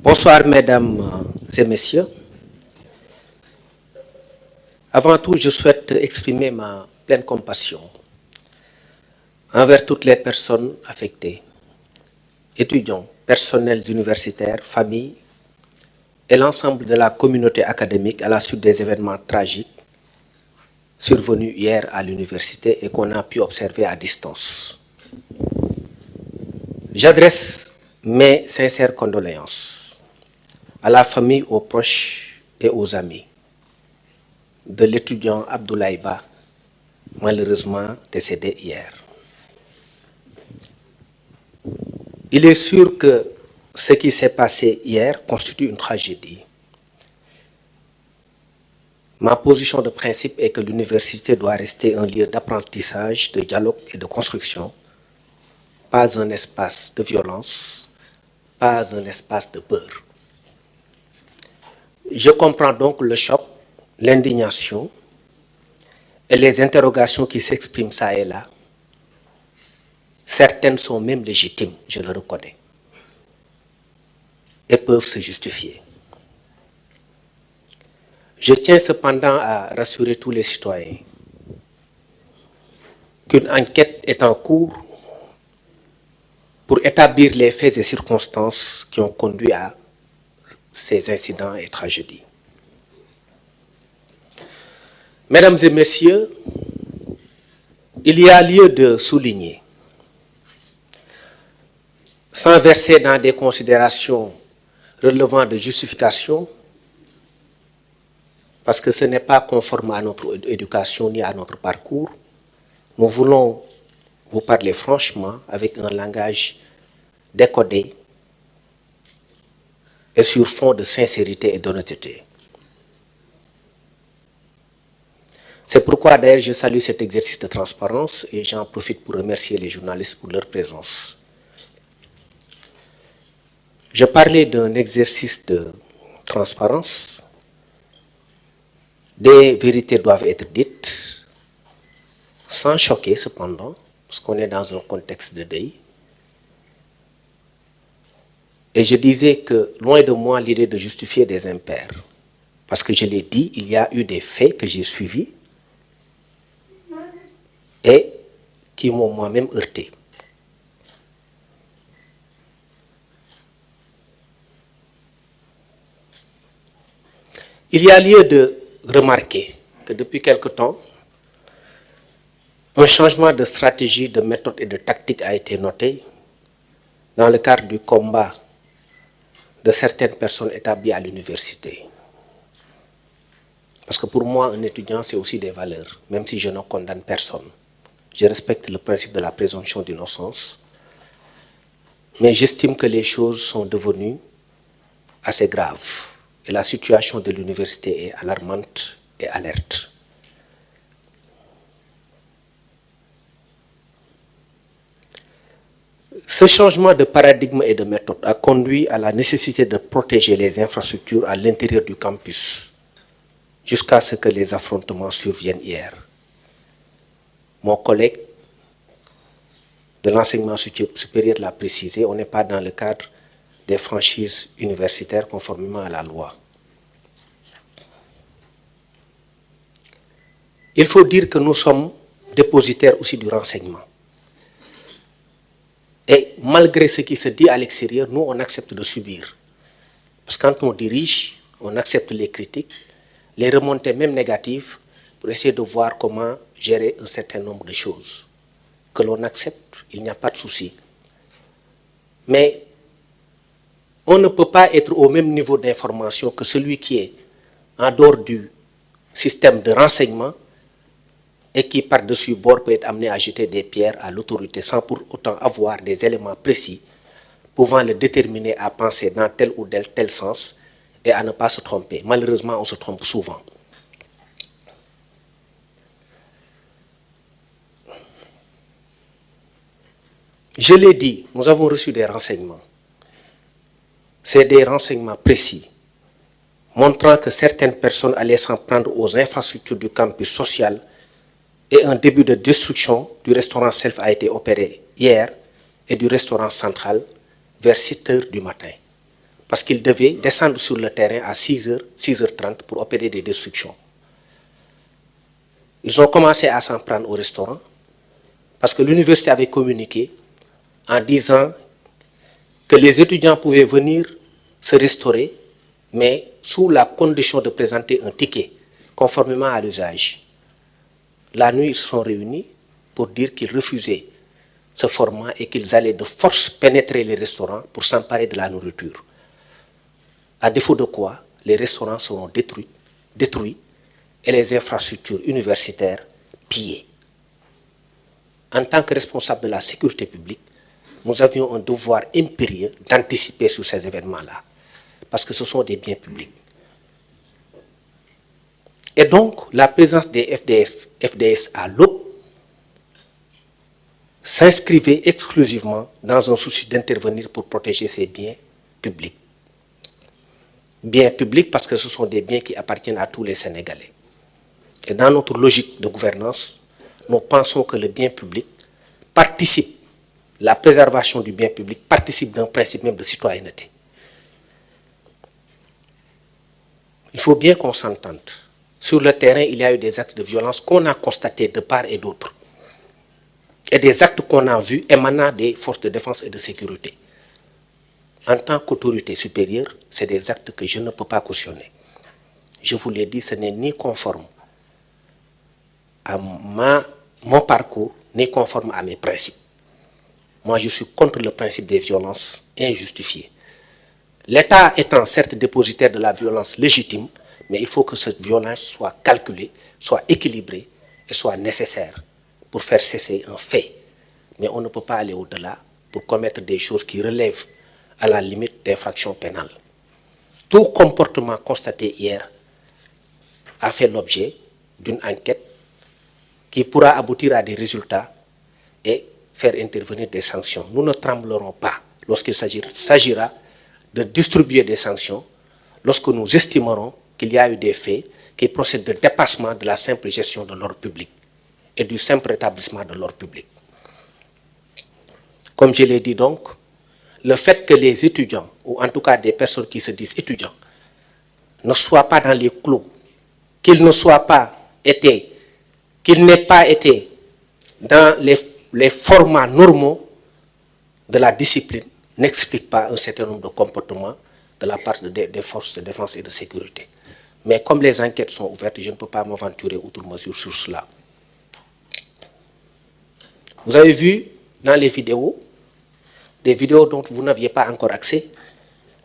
Bonsoir, mesdames et messieurs. Avant tout, je souhaite exprimer ma pleine compassion envers toutes les personnes affectées, étudiants, personnels universitaires, familles et l'ensemble de la communauté académique à la suite des événements tragiques survenus hier à l'université et qu'on a pu observer à distance. J'adresse mes sincères condoléances à la famille, aux proches et aux amis de l'étudiant Abdoulaye Ba, malheureusement décédé hier. Il est sûr que ce qui s'est passé hier constitue une tragédie. Ma position de principe est que l'université doit rester un lieu d'apprentissage, de dialogue et de construction, pas un espace de violence, pas un espace de peur. Je comprends donc le choc, l'indignation et les interrogations qui s'expriment ça et là. Certaines sont même légitimes, je le reconnais, et peuvent se justifier. Je tiens cependant à rassurer tous les citoyens qu'une enquête est en cours pour établir les faits et circonstances qui ont conduit à ces incidents et tragédies. Mesdames et messieurs, il y a lieu de souligner, sans verser dans des considérations relevant de justification, parce que ce n'est pas conforme à notre éducation ni à notre parcours, nous voulons vous parler franchement avec un langage décodé et sur fond de sincérité et d'honnêteté. C'est pourquoi d'ailleurs je salue cet exercice de transparence et j'en profite pour remercier les journalistes pour leur présence. Je parlais d'un exercice de transparence. Des vérités doivent être dites, sans choquer cependant, parce qu'on est dans un contexte de deuil. Et je disais que, loin de moi l'idée de justifier des impairs, parce que je l'ai dit, il y a eu des faits que j'ai suivis et qui m'ont moi-même heurté. Il y a lieu de remarquer que depuis quelque temps, un changement de stratégie, de méthode et de tactique a été noté dans le cadre du combat de certaines personnes établies à l'université. Parce que pour moi, un étudiant, c'est aussi des valeurs, même si je ne condamne personne. Je respecte le principe de la présomption d'innocence, mais j'estime que les choses sont devenues assez graves. Et la situation de l'université est alarmante et alerte. Ce changement de paradigme et de méthode a conduit à la nécessité de protéger les infrastructures à l'intérieur du campus, jusqu'à ce que les affrontements surviennent hier. Mon collègue de l'enseignement supérieur l'a précisé, on n'est pas dans le cadre des franchises universitaires conformément à la loi. Il faut dire que nous sommes dépositaires aussi du renseignement. Et malgré ce qui se dit à l'extérieur, nous, on accepte de subir. Parce que quand on dirige, on accepte les critiques, les remontées même négatives, pour essayer de voir comment gérer un certain nombre de choses. Que l'on accepte, il n'y a pas de souci. Mais on ne peut pas être au même niveau d'information que celui qui est en dehors du système de renseignement et qui, par-dessus bord, peut être amené à jeter des pierres à l'autorité sans pour autant avoir des éléments précis pouvant le déterminer à penser dans tel ou tel sens et à ne pas se tromper. Malheureusement, on se trompe souvent. Je l'ai dit, nous avons reçu des renseignements. C'est des renseignements précis, montrant que certaines personnes allaient s'en prendre aux infrastructures du campus social et un début de destruction du restaurant Self a été opéré hier et du restaurant central vers 7 heures du matin. parce qu'ils devaient descendre sur le terrain à 6h, 6h30 pour opérer des destructions. Ils ont commencé à s'en prendre au restaurant parce que l'université avait communiqué en disant que les étudiants pouvaient venir se restaurer, mais sous la condition de présenter un ticket, conformément à l'usage. La nuit, ils se sont réunis pour dire qu'ils refusaient ce format et qu'ils allaient de force pénétrer les restaurants pour s'emparer de la nourriture. À défaut de quoi, les restaurants seront détruits et les infrastructures universitaires pillées. En tant que responsable de la sécurité publique, nous avions un devoir impérieux d'anticiper sur ces événements-là, parce que ce sont des biens publics. Et donc, la présence des FDS à l'aube s'inscrivait exclusivement dans un souci d'intervenir pour protéger ces biens publics. Biens publics parce que ce sont des biens qui appartiennent à tous les Sénégalais. Et dans notre logique de gouvernance, nous pensons que le bien public participe, la préservation du bien public participe d'un principe même de citoyenneté. Il faut bien qu'on s'entende. Sur le terrain, il y a eu des actes de violence qu'on a constatés de part et d'autre. Et des actes qu'on a vus émanant des forces de défense et de sécurité. En tant qu'autorité supérieure, c'est des actes que je ne peux pas cautionner. Je vous l'ai dit, ce n'est ni conforme à mon parcours, ni conforme à mes principes. Moi, je suis contre le principe des violences injustifiées. L'État étant certes dépositaire de la violence légitime, mais il faut que cette violence soit calculée, soit équilibrée et soit nécessaire pour faire cesser un fait. Mais on ne peut pas aller au-delà pour commettre des choses qui relèvent à la limite d'infraction pénale. Tout comportement constaté hier a fait l'objet d'une enquête qui pourra aboutir à des résultats et faire intervenir des sanctions. Nous ne tremblerons pas lorsqu'il s'agira de distribuer des sanctions, lorsque nous estimerons qu'il y a eu des faits qui procèdent de dépassement de la simple gestion de l'ordre public et du simple rétablissement de l'ordre public. Comme je l'ai dit donc, le fait que les étudiants, ou en tout cas des personnes qui se disent étudiants, ne soient pas dans les clous, qu'ils n'aient pas été dans les formats normaux de la discipline, n'explique pas un certain nombre de comportements de la part des forces de défense et de sécurité. Mais comme les enquêtes sont ouvertes, je ne peux pas m'aventurer outre mesure sur cela. Vous avez vu dans les vidéos, des vidéos dont vous n'aviez pas encore accès,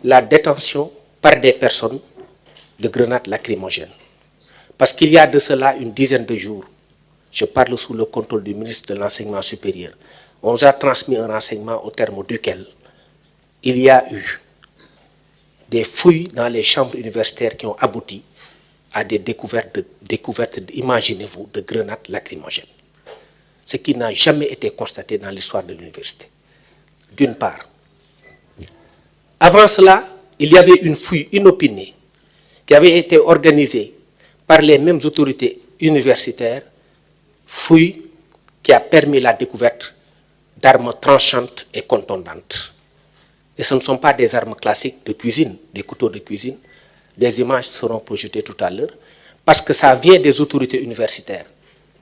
la détention par des personnes de grenades lacrymogènes. Parce qu'il y a de cela une dizaine de jours, je parle sous le contrôle du ministre de l'Enseignement supérieur, on nous a transmis un renseignement au terme duquel il y a eu des fouilles dans les chambres universitaires qui ont abouti à des découvertes, imaginez-vous, de grenades lacrymogènes. Ce qui n'a jamais été constaté dans l'histoire de l'université. D'une part. Avant cela, il y avait une fouille inopinée qui avait été organisée par les mêmes autorités universitaires, fouille qui a permis la découverte d'armes tranchantes et contondantes. Et ce ne sont pas des armes classiques de cuisine, des couteaux de cuisine. Des images seront projetées tout à l'heure, parce que ça vient des autorités universitaires.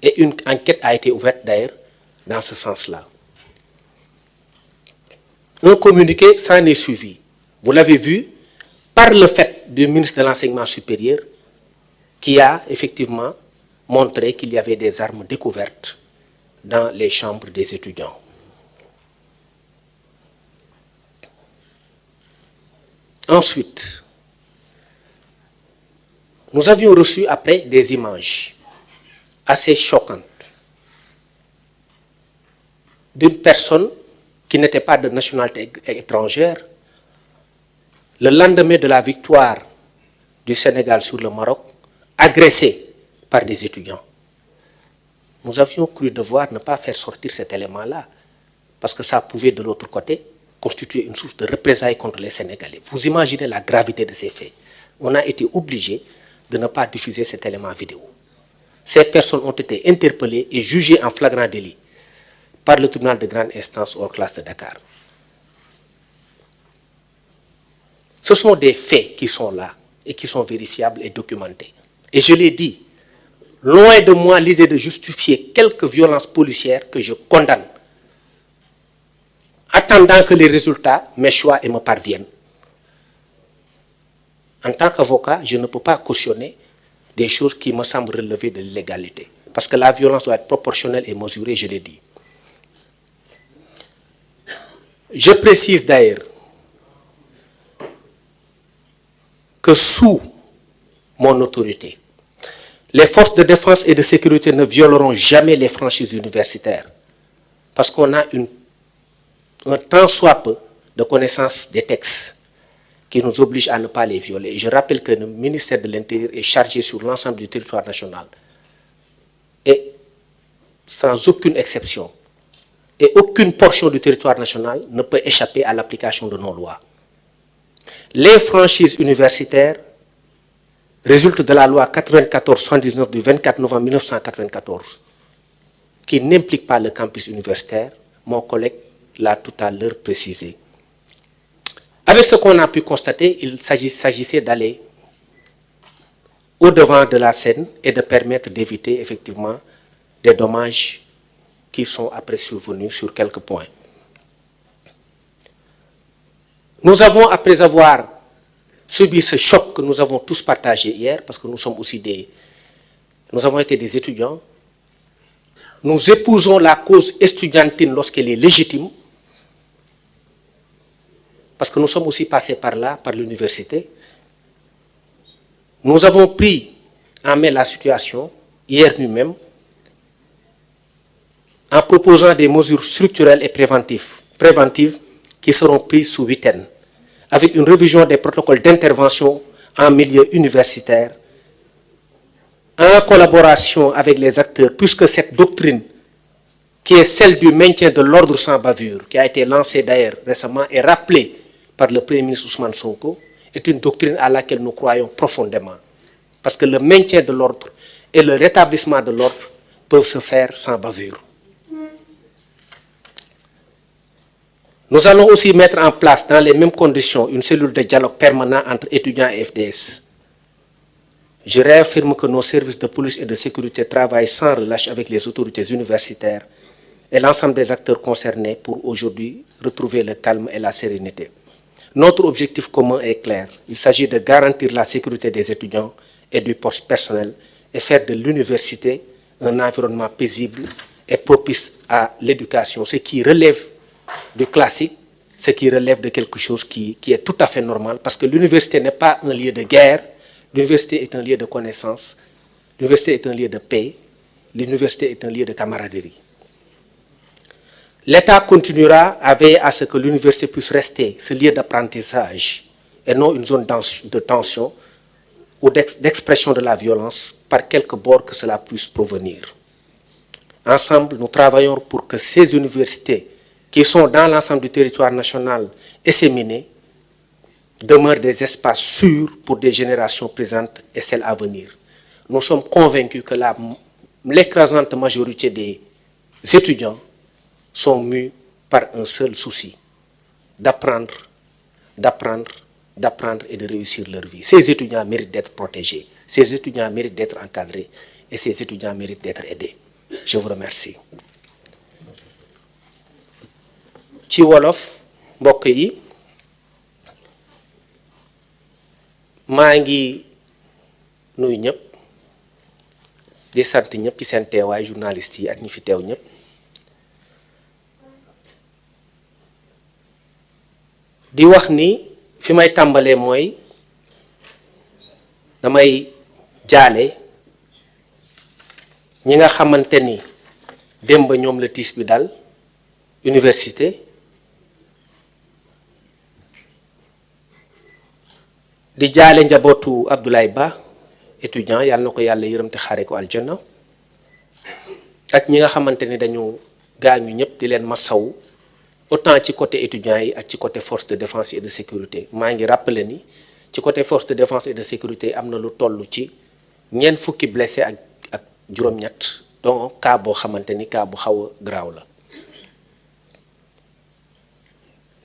Et une enquête a été ouverte d'ailleurs dans ce sens-là. Un communiqué s'en est suivi. Vous l'avez vu, par le fait du ministre de l'Enseignement supérieur, qui a effectivement montré qu'il y avait des armes découvertes dans les chambres des étudiants. Ensuite, nous avions reçu après des images assez choquantes d'une personne qui n'était pas de nationalité étrangère, le lendemain de la victoire du Sénégal sur le Maroc, agressée par des étudiants. Nous avions cru devoir ne pas faire sortir cet élément-là, parce que ça pouvait de l'autre côté constituer une source de représailles contre les Sénégalais. Vous imaginez la gravité de ces faits. On a été obligé de ne pas diffuser cet élément vidéo. Ces personnes ont été interpellées et jugées en flagrant délit par le tribunal de grande instance hors classe de Dakar. Ce sont des faits qui sont là et qui sont vérifiables et documentés. Et je l'ai dit, loin de moi l'idée de justifier quelques violences policières que je condamne, attendant que les résultats m'échouent et me parviennent. En tant qu'avocat, je ne peux pas cautionner des choses qui me semblent relever de l'illégalité. Parce que la violence doit être proportionnelle et mesurée, je l'ai dit. Je précise d'ailleurs que sous mon autorité, les forces de défense et de sécurité ne violeront jamais les franchises universitaires. Parce qu'on a un tant soit peu de connaissance des textes qui nous obligent à ne pas les violer. Et je rappelle que le ministère de l'Intérieur est chargé sur l'ensemble du territoire national. Et sans aucune exception, et aucune portion du territoire national ne peut échapper à l'application de nos lois. Les franchises universitaires résultent de la loi 94-79 du 24 novembre 1994, qui n'implique pas le campus universitaire. Mon collègue l'a tout à l'heure précisé. Avec ce qu'on a pu constater, il s'agissait d'aller au-devant de la scène et de permettre d'éviter effectivement des dommages qui sont après survenus sur quelques points. Nous avons, après avoir subi ce choc que nous avons tous partagé hier, parce que nous sommes aussi nous avons été des étudiants, nous épousons la cause estudiantine lorsqu'elle est légitime, parce que nous sommes aussi passés par là, par l'université. Nous avons pris en main la situation, hier nous-mêmes, en proposant des mesures structurelles et préventives qui seront prises sous huitaine, avec une révision des protocoles d'intervention en milieu universitaire, en collaboration avec les acteurs, puisque cette doctrine, qui est celle du maintien de l'ordre sans bavure, qui a été lancée d'ailleurs récemment et rappelée par le Premier ministre Ousmane Sonko, est une doctrine à laquelle nous croyons profondément. Parce que le maintien de l'ordre et le rétablissement de l'ordre peuvent se faire sans bavure. Nous allons aussi mettre en place dans les mêmes conditions une cellule de dialogue permanent entre étudiants et FDS. Je réaffirme que nos services de police et de sécurité travaillent sans relâche avec les autorités universitaires et l'ensemble des acteurs concernés pour aujourd'hui retrouver le calme et la sérénité. Notre objectif commun est clair. Il s'agit de garantir la sécurité des étudiants et du personnel et faire de l'université un environnement paisible et propice à l'éducation, ce qui relève du classique, ce qui relève de quelque chose qui est tout à fait normal, parce que l'université n'est pas un lieu de guerre, l'université est un lieu de connaissance, l'université est un lieu de paix, l'université est un lieu de camaraderie. L'État continuera à veiller à ce que l'université puisse rester ce lieu d'apprentissage et non une zone de tension ou d'expression de la violence par quelque bord que cela puisse provenir. Ensemble, nous travaillons pour que ces universités qui sont dans l'ensemble du territoire national disséminés demeurent des espaces sûrs pour des générations présentes et celles à venir. Nous sommes convaincus que l'écrasante majorité des étudiants sont mus par un seul souci, d'apprendre et de réussir leur vie. Ces étudiants méritent d'être protégés, ces étudiants méritent d'être encadrés et ces étudiants méritent d'être aidés. Je vous remercie. Ci wolof mbokk yi maa ngi nuyu ñëpp di sant ñëpp ci seen teewaay journalistes yi ak ñi fi teew ñëpp di wax ni fi may tàmbalee mooy damay jaale ñi nga xamante ni démb ñoom la tiis bi dal université di jaale njabootu Abdoulaye Ba étudiant yàlla na ko yàlla yërëm te xaare ko aljanna ak ñi nga xamante ni dañu gaañu ñëpp di leen masaw autant ci côté étudiants yi ak ci côté force de défense et de sécurité maa ngi rappeler ni ci côté force de défense et de sécurité am na lu toll ci ñeent fukki blessé ak juróom-ñett donc cas boo xamante ni cas bu xaw a graaw la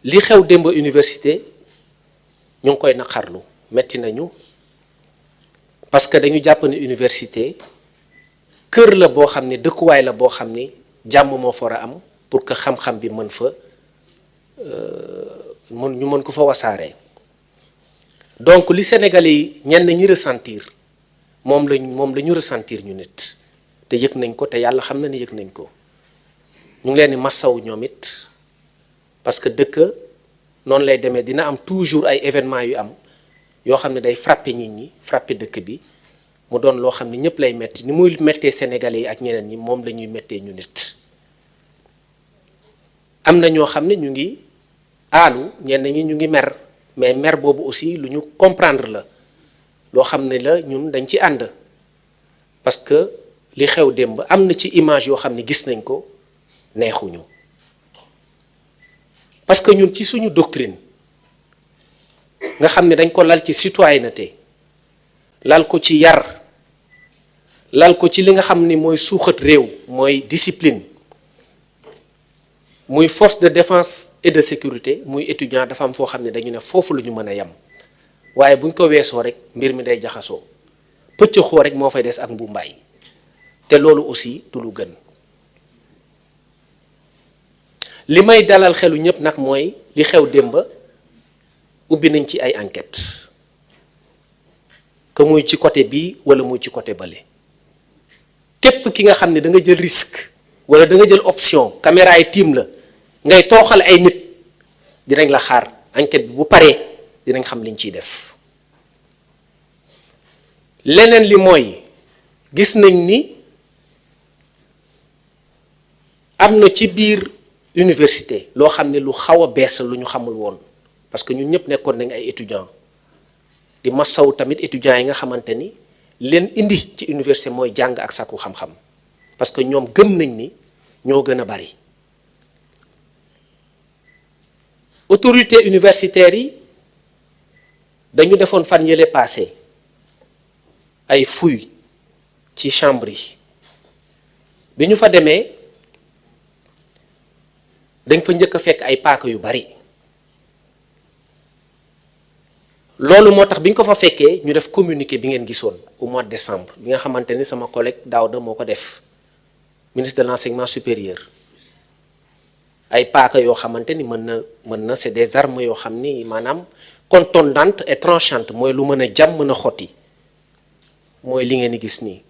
li xew démb université ñu ngi koy naqarlu metti nañu parce que dañu jàpp ne université kër la boo xam ne dëkkuwaay la boo xam ni jàmm moo fa war a am pour que xam-xam bi mën fa ñu mën ko fa wasaaree. donc li Sénégalais yi ñenn ñi ressentir moom la ñu ressentir ñu nit te yëg nañ ko te yàlla xam na ni yëg nañ ko ñu ngi leen di massaw ñoom it parce que dëkk noonu lay demee dina am toujours ay événements yu am yoo xam ne day frapper nit ñi frapper dëkk bi mu doon loo xam ne ñëpp lay metti ni muy mettee Sénégalais yi ak ñeneen ñi moom la ñuy mettee ñu nit. am na ñoo xam ne ñu ngi aalu ñenn ñi ñu ngi mer mais mer boobu aussi lu ñu comprendre la loo xam ne la ñun dañ ci ànd parce que li xew démb am na ci image yoo xam ne gis nañ ko neexuñu parce que ñun ci suñu doctrine nga xam ne dañ ko lal ci citoyenneté lal ko ci yar lal ko ci li nga xam ni mooy suuxat réew mooy discipline muy force de défense et de sécurité muy étudiant dafa am foo xam ne dañu ne foofu la ñu mën a yem waaye buñ ko weesoo rek mbir mi day jaxasoo pëcc xoo rek moo fay des ak mbumbaay te loolu aussi du lu gën. li may dalal xelu ñëpp nag mooy li xew démb ubbi nañ ci ay enquête que muy ci côté bii wala muy ci côté bale képp ki nga xam ne da nga jël risque wala da nga jël option caméra yi tiim la ngay tooxal ay nit dinañ la xaar enquête bi bu paree dinañ xam liñ ciy def. leneen li mooy gis nañ ni am na ci biir université loo xam ne lu xaw a bees lu ñu xamul woon parce que ñun ñëpp nekkoon nañ ay étudiants di masaw tamit étudiants yi nga xamante ni leen indi ci université mooy jàng ak sàkku xam-xam parce que ñoom gëm nañ ni ñoo gën a bari. autorité universitaires yi dañu defoon fan yële passé ay fouilles ci chambre yi bi ñu fa demee dañ fa njëkk a fekk ay paaka yu bari loolu moo tax bi ñu ko fa fekkee ñu def communiqué bi ngeen gisoon au mois de décembre bi nga xamante ni sama collègue Daouda moo ko def ministre de l'enseignement supérieur ay paaka yoo xamante ni mën na c'est des armes yoo xam ni maanaam contondantes et tranchantes mooy lu mën a jam mën a xotti mooy li ngeen di gis nii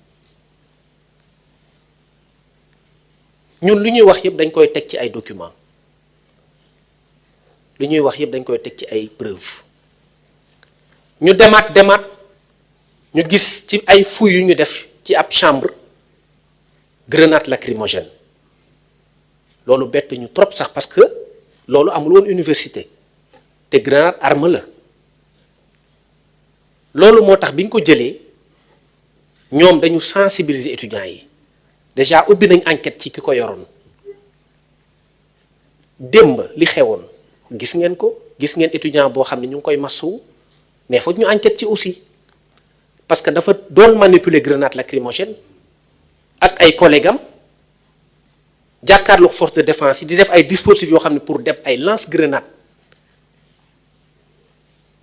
ñun lu ñuy wax yëpp dañ koy teg ci ay documents lu ñuy wax yëpp dañ koy teg ci ay preuves ñu demaat ñu gis ci ay fouilles yu ñu def ci ab chambre grenade lacrymogène loolu bett ñu trop sax parce que loolu amul woon université te grenade arme la loolu moo tax bi ñu ko jëlee ñoom dañu sensibiliser étudiants yi déjà ubbi nañ enquête ci ki ko yoroon démb li xewoon gis ngeen ko gis ngeen étudiant boo xam ne ñu ngi koy massuwu mais foog ñu enquête ci aussi parce que dafa doon manipuler grenade lacrymogène ak ay collègues am jàkkaarloog force de défense yi di def ay dispositifs yoo xam ne pour def ay lance grenade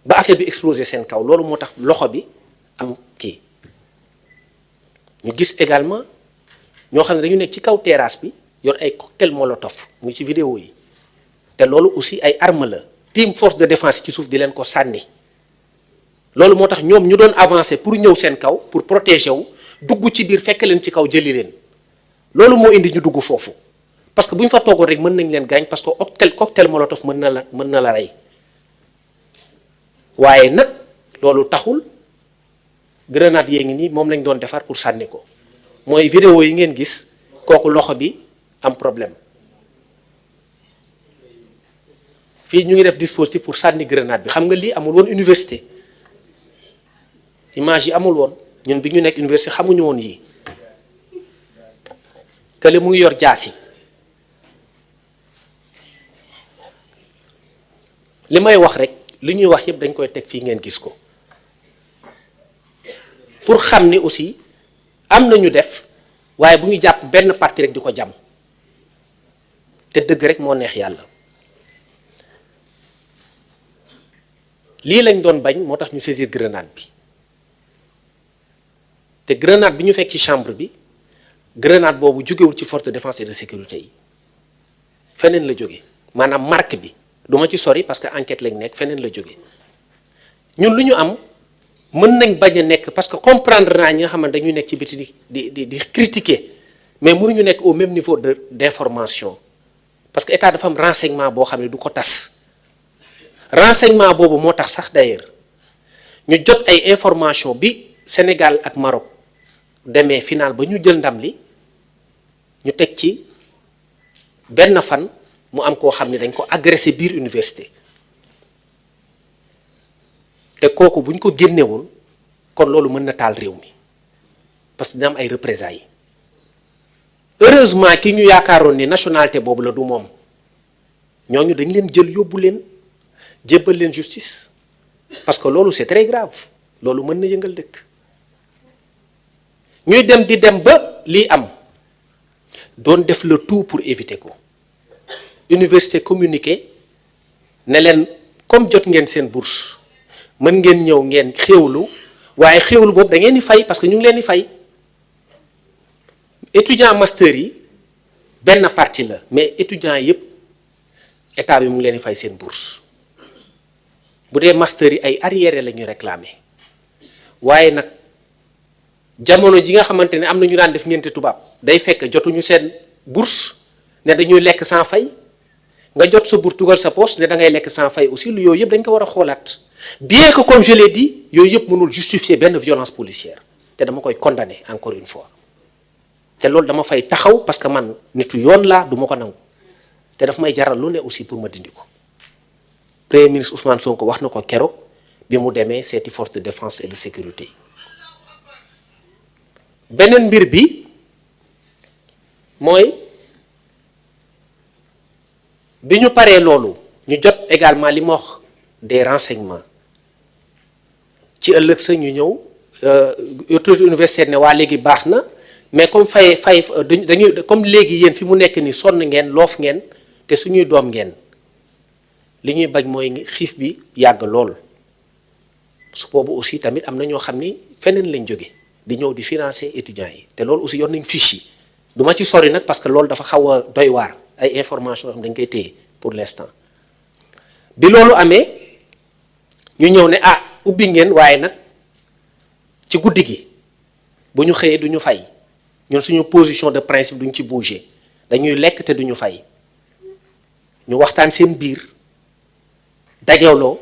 ba affaire bi exploser seen kaw loolu moo tax loxo bi am kii ñu gis également ñoo xam ne dañu nekk ci kaw terrasse bi yor ay cocktail molotov muy ci vidéo yi te loolu aussi ay arme la team force de défense ci suuf di leen ko sànni loolu moo tax ñoom ñu doon avancer pour ñëw seen kaw pour protéger wu dugg ci biir fekk leen ci kaw jëli leen loolu moo indi ñu dugg foofu parce que bu ñu fa toogoon rek mën nañ leen gaañ parce que cocktail molotov mën na la rey waaye nag loolu taxul grenade yee ngi nii moom lañ doon defar pour sànni ko mooy vidéo yi ngeen gis kooku loxo bi am problème fii ñu ngi def dispositif pour sànni grenade bi xam nga lii amul woon université image yi amul woon ñun bi ñu nekk université xamuñu woon yii kële mu ngi yor jaasi li may wax rek li ñuy wax yëpp dañ koy teg fii ngeen gis ko pour xam ni aussi am na ñu def waaye bu ñu jàpp benn parti rek di ko jàmm te dëgg rek moo neex yàlla lii lañ doon bañ moo tax ñu saisir grenade bi te grenade bi ñu fekk ci chambre bi grenade boobu jógewul ci force de défense et de sécurité yi feneen la jóge maanaam marque bi duma ci sori parce que enquête lañ nekk feneen la jóge ñun lu ñu am mën nañ bañ a nekk parce que comprendre naa ñi nga xamante dañuy nekk ci biti di critiquer mais mënuñu nekk au même niveau d'information parce que état dafa am renseignement boo xam ne du ko tas renseignement boobu moo tax sax d'ailleurs ñu jot ay information bi Sénégal ak Maroc demee final ba ñu jël ndam li ñu teg ci benn fan mu am koo xam ne dañ ko agressé biir université te kooku bu ñu ko génnewul kon loolu mën na taal réew mi parce que dina am ay représailles heureusement ki ñu yaakaaroon ni nationalité boobu la du moom ñooñu dañ leen jël yóbbu leen jébbal leen justice parce que loolu c'est très grave loolu mën na yëngal dëkk ñuy dem di dem ba lii am doon def le tout pour éviter ko université communiqué ne leen comme jot ngeen seen bourse mën ngeen ñëw ngeen xéewlu waaye xéewlu boobu da ngeen di fay parce que ñu ngi leen di fay étudiant master yi benn partie la mais étudiants yépp état bi mu ngi leen di fay seen bourse bu dee master yi ay arriérés la ñuy réclamer waaye nag jamono ji nga xamante ne am na ñu daan def ngénte tubaab day fekk jotuñu seen bourse ne dañuy lekk sans fay nga jot sa bourse dugal sa poche ne da ngay lekk sans fay aussi lu yooyu yëpp dañ ko war a xoolaat bien que comme je l'ai dit yooyu yëpp mënul justifier benn violence policière te dama koy condamner encore une fois te loolu dama fay taxaw parce que man nitu yoon laa du ma ko nangu te daf may jaral lu ne aussi pour ma dindi ko premier ministre Ousmane Sonko wax na ko keroog bi mu demee seeti force de défense et de sécurité yi beneen mbir bi mooy bi ñu paree loolu ñu jot également li ma wax des renseignements ci ëllëg sa ñu ñëw autorité universitaire ne waa léegi baax na mais comme fay dañuy comme léegi yéen fi mu nekk ni sonn ngeen loof ngeen te suñuy doom ngeen li ñuy bañ mooy xiif bi yàgg lool su boobu aussi tamit am na ñoo xam ni feneen lañ jóge di ñëw di financer étudiants yi te loolu aussi yor nañ fiche yi du ma ci sori nag parce que loolu dafa xaw a doy waar ay information yoo xam dañ koy téye pour l'instant bi loolu amee ñu ñëw ne ah ubbi ngeen waaye nag ci guddi gi bu ñu xëyee du ñu fay ñun suñu position de principe duñ ci bouger dañuy lekk te duñu fay ñu waxtaan seen biir dajewloo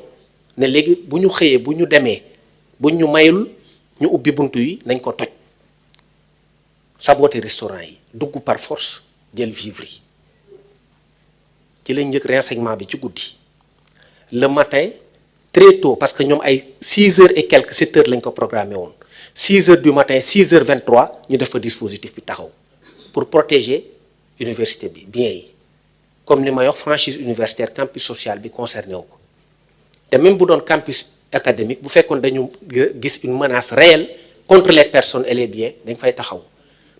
ne léegi bu ñu xëyee bu ñu demee buñ ñu mayul ñu ubbi buntu yi nañ ko toj saboter restaurant yi dugg par force jël vivre yi ci lañ njëkk renseignement bi ci guddi le matin très tôt parce que ñoom ay 6 heures et quelques 7 heures lañ ko programmé woon 6 heures du matin 6 heures 23 ñu def fa dispositif bi taxaw pour protéger université bi bien yi comme li may wax franchise universitaire campus social bi concerné wu ko te même bu doon campus académique bu fekkoon dañu gis une menace réelle contre les personnes et les biens dañ fay taxaw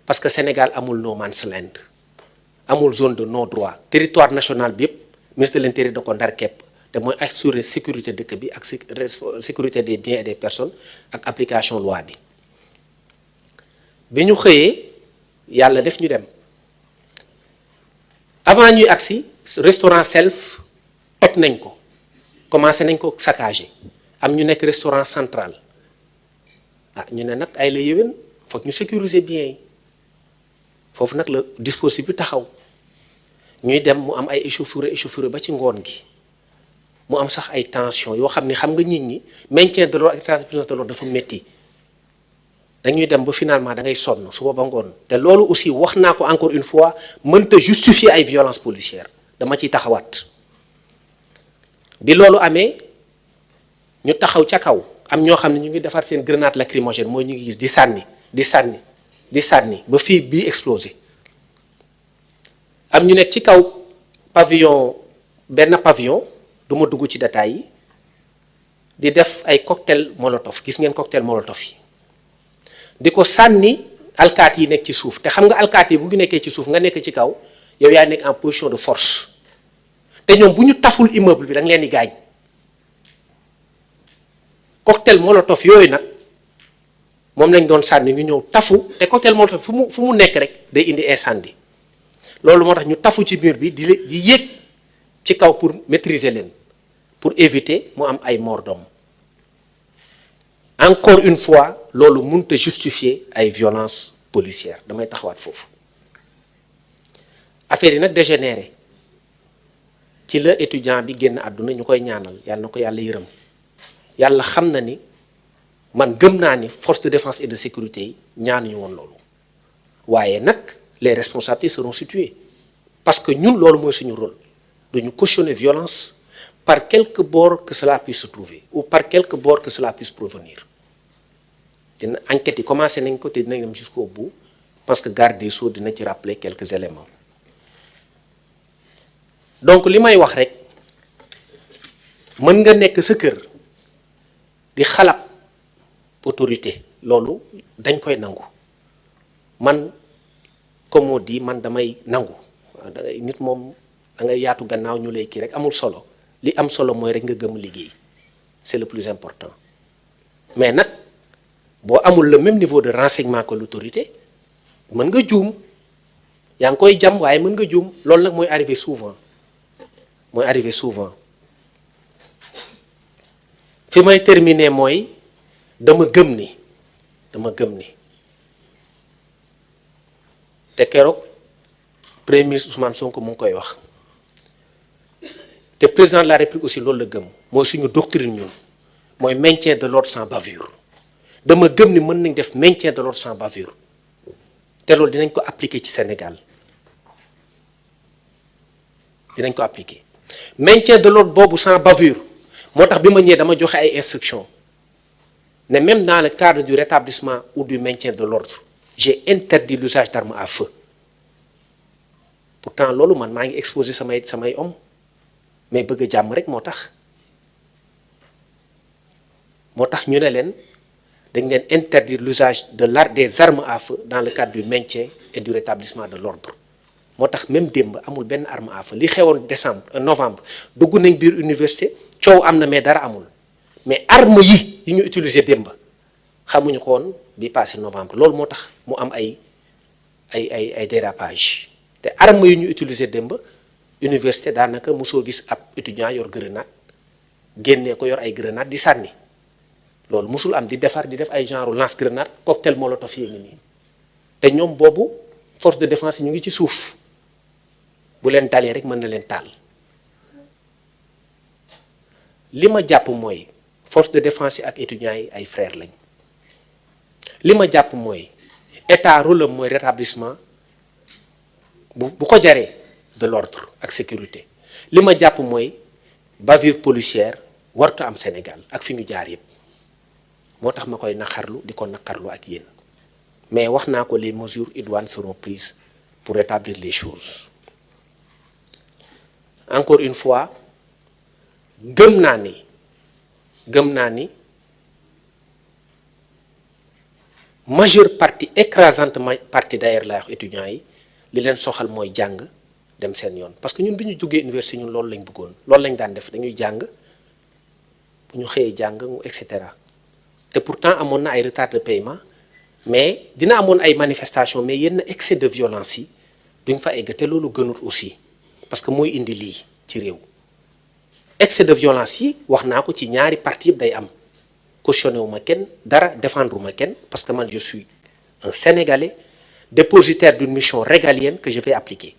parce que Sénégal amul no man's land amul zone de non droit territoire national bi yëpp ministre de l'intérieur da ko ndar képp te mooy assurer sécurité dëkk bi ak sécurité des biens et des personnes ak application loi bi ñu xëyee yàlla def ñu dem avant ñuy agsi restaurant self toj nañ ko commencé nañ ko saccager am ñu nekk restaurant central ah ñu ne nag ay la yéwén foog ñu sécuriser biens yi foofu nag la dispositif bi taxaw ñuy dem mu am ay échauffourée ba ci ngoon gi mu am sax ay tension yoo xam ne xam nga nit ñi maintien de l'ordre ak transmission de l'ordre dafa métti dañuy dem ba finalement da ngay sonn suba ba ngoon te loolu aussi wax naa ko encore une fois mënta justifier ay violences policières dama ciy taxawaat bi loolu amee ñu taxaw ca kaw am ñoo xam ne ñu ngi defar seen grenade lacrymogène mooy ñu ngi gis di sànni ba fii bii explosé am ñu nekk ci kaw pavillon benn pavillon du ma dugg ci détails yi di def ay cocktail molotov gis ngeen cocktail molotov yi di ko sànni alkaati yi nekk ci suuf te xam nga alkaati yi bu ñu nekkee ci suuf nga nekk ci kaw yow yaa nekk en position de force te ñoom bu ñu taful immeuble bi da nga leen di gaañ cocktail molotov yooyu nag moom lañ doon sànni ñu ñëw tafu te cocktail molotov fu mu nekk rek day indi incendie loolu moo tax ñu tafu ci mur bi di yéeg ci kaw pour maîtriser leen pour éviter mu am ay mort d'homme. Encore une fois loolu mënut a justifier ay violences policières damay taxawaat foofu affaire yi nag dégénéré ci la étudiant bi génn àdduna ñu koy ñaanal yàlla na ko yàlla yërëm yàlla xam na ni man gëm naa ni force de défense et de sécurité yi ñaanuñu woon loolu waaye nag les responsabilités seront situées parce que ñun loolu mooy suñu rôle duñu cautionner violence par quelque bord que cela puisse se trouver ou par quelque bord que cela puisse provenir dina enquête yi commencé nañ ko te dinañ dem jusqu'au bout parce que garde des Sceaux dina ci rappeler quelques éléments donc li may wax rek mën nga nekk sa kër di xalab autorité loolu dañ koy nangu man comme on dit man damay nangu dangay nit moom da ngay yaatu gannaaw ñu lay kii rek amul solo li am solo mooy rek nga gëm liggéey c'est le plus important mais nag boo amul le même niveau de renseignement que l'autorité mën nga juum yaa ngi koy jam waaye mën nga juum loolu nag mooy arrivé souvent fi may terminer mooy dama gëm ni te keroog premier ministre Ousmane Sonko mu ngi koy wax te président de la République aussi loolu la gëm mooy suñu doctrine ñun mooy maintien de l'ordre sans bavure dama gëm ni mën nañ def maintien de l'ordre sans bavure te loolu dinañ ko appliquer ci Sénégal dinañ ko appliquer maintien de l'ordre boobu sans bavure moo tax bi ma ñëwee dama joxe ay instructions ne même dans le cadre du rétablissement ou du maintien de l'ordre j'ai interdit l'usage d'armes à feu pourtant loolu man maa ngi exposé samay hommes mais bëgg a jàmm rek moo tax ñu ne leen dañ leen interdire l'usage des armes à feu dans le cadre du maintien et du rétablissement de l'ordre moo tax même démb amul benn arme à feu li xewoon novembre dugg nañ biir université coow am na mais dara amul mais arme yi ñu utiliser démb xamuñu ko woon bi passé novembre loolu moo tax mu am ay dérapage te arme yi ñu utiliser démb université daanaka mosoo gis ab étudiant yor grenade génnee ko yor ay grenade di sànni loolu mosul am di def ay genre lance grenade cocktail molotov yi ngi nii te ñoom boobu force de défense yi ñu ngi ci suuf bu leen dalee rek mën na leen taal li ma jàpp mooy force de défense yi ak étudiants yi ay frères lañ li ma jàpp mooy état rôle mooy rétablissement bu ko jaree de l'ordre ak sécurité li ma jàpp mooy bavure policière wartu am Sénégal ak fi ñu jaar yépp moo tax ma koy naqarlu di ko naqarlu ak yéen mais wax naa ko les mesures idoines seront prises pour rétablir les choses encore une fois gëm naa ni majeure partie écrasante partie d'ailleurs laa wax étudiants yi li leen soxal mooy jàng dem seen yoon parce que ñun bi ñu duggee université ñun loolu lañ bëggoon loolu lañ daan def dañuy jàng bu ñu xëyee jàng et cetera te pourtant amoon na ay retard de paiement mais dina amoon ay manifestations mais yenn excès de violence yi duñ fa egg te loolu gënut aussi parce que mooy indi lii ci réew excès de violence yi wax naa ko ci ñaari parti yëpp day am cautionné wu ma kenn dara défendre ma kenn parce que man je suis un Sénégalais dépositaire d'une mission régalienne que je vais appliquer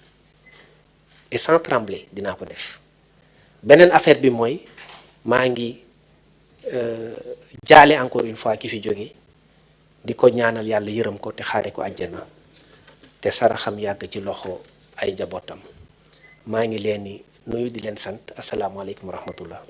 et sans trembler dinaa ko def beneen affaire bi mooy maa ngi jaale encore une fois ki fi jóge di ko ñaanal yàlla yërëm ko te xaare ko àjjana te saraxam yàgg ci loxo ay njabootam maa ngi leen di nuyu di leen sant asalaamaaleykum wa rahmatullah